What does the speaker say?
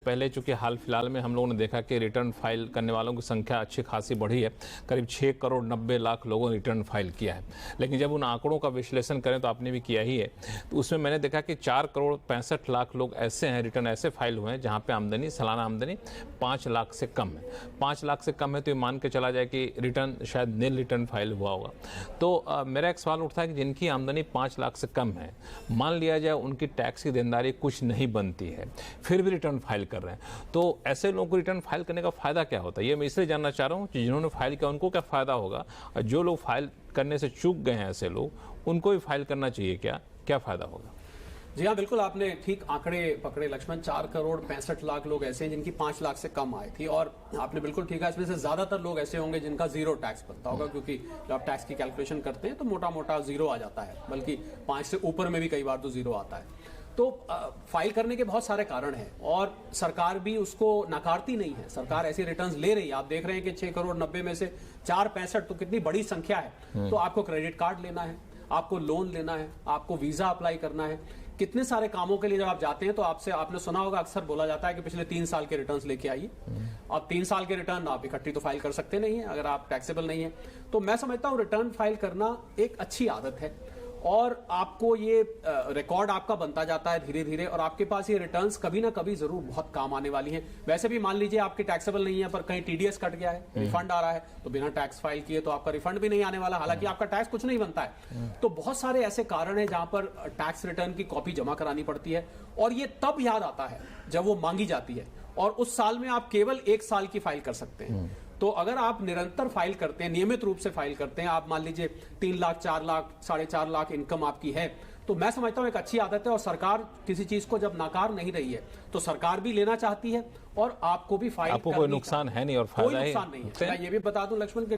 पहले चूंकि हाल फिलहाल में हम लोगों ने देखा कि रिटर्न फाइल करने वालों की संख्या अच्छी खासी बढ़ी है। करीब 6 करोड़ 90 लाख लोगों ने रिटर्न फाइल किया है। लेकिन जब उन आंकड़ों का विश्लेषण करें तो आपने भी किया ही है, तो उसमें मैंने देखा कि 4 करोड़ 65 लाख लोग ऐसे हैं, रिटर्न ऐसे फाइल हुए हैं जहाँ पे आमदनी, सालाना आमदनी 5 लाख से कम है। 5 लाख से कम है तो ये मान के चला जाए कि रिटर्न शायद नील रिटर्न फाइल हुआ होगा। तो मेरा एक सवाल उठता है कि जिनकी आमदनी 5 लाख से कम है, मान लिया जाए उनकी टैक्स की देनदारी कुछ नहीं बनती है, फिर भी रिटर्न फाइल कर रहे हैं, तो ऐसे लोगों को रिटर्न फाइल करने का फायदा क्या होता है? ये मैं इसलिए जानना चाह रहा हूँ कि जिन्होंने फाइल किया उनको क्या फायदा होगा, और जो लोग फाइल करने से चूक गए हैं ऐसे लोग, उनको भी फाइल करना चाहिए क्या फायदा होगा? जी हाँ, बिल्कुल आपने ठीक आंकड़े पकड़े लक्ष्मण। 4 करोड़ 65 लाख लोग ऐसे हैं जिनकी 5 लाख से कम आय थी, और आपने बिल्कुल ठीक है, इसमें से ज्यादातर लोग ऐसे होंगे जिनका जीरो टैक्स बनता होगा, क्योंकि जब आप टैक्स की कैलकुलेशन करते हैं तो मोटा मोटा जीरो आ जाता है, बल्कि 5 से ऊपर में भी कई बार तो जीरो आता है। तो फाइल करने के बहुत सारे कारण हैं और सरकार भी उसको नकारती नहीं है। सरकार ऐसी रिटर्न्स ले रही है। आप देख रहे हैं कि 6 करोड़ 90 में से 465 तो कितनी बड़ी संख्या है। तो आपको क्रेडिट कार्ड लेना है, आपको लोन लेना है, आपको वीजा अप्लाई करना है, कितने सारे कामों के लिए जब आप जाते हैं तो आपने सुना होगा, अक्सर बोला जाता है कि पिछले 3 साल के रिटर्न्स लेके आइए। अब 3 साल के रिटर्न आप इकट्ठी तो फाइल कर सकते नहीं है अगर आप टैक्सेबल नहीं है। तो मैं समझता हूं रिटर्न फाइल करना एक अच्छी आदत है, और आपको ये रिकॉर्ड आपका बनता जाता है धीरे धीरे, और आपके पास ये रिटर्न्स कभी ना कभी जरूर बहुत काम आने वाली हैं। वैसे भी मान लीजिए आपके टैक्सेबल नहीं है, पर कहीं टीडीएस कट गया है, रिफंड आ रहा है, तो बिना टैक्स फाइल किए तो आपका रिफंड भी नहीं आने वाला, हालांकि आपका टैक्स कुछ नहीं बनता है। तो बहुत सारे ऐसे कारण हैं जहां पर टैक्स रिटर्न की कॉपी जमा करानी पड़ती है, और ये तब याद आता है जब वो मांगी जाती है, और उस साल में आप केवल 1 साल की फाइल कर सकते हैं। तो अगर आप निरंतर फाइल करते हैं, नियमित रूप से फाइल करते हैं, आप मान लीजिए 3 लाख 4 लाख 4.5 लाख इनकम आपकी है, तो मैं समझता हूं एक अच्छी आदत है। और सरकार किसी चीज को जब नाकार नहीं रही है तो सरकार भी लेना चाहती है, और आपको भी फाइल, आपको कोई नुकसान है नहीं और फायदा कोई नुकसान नहीं है। मैं ये भी बता दूं लक्ष्मण,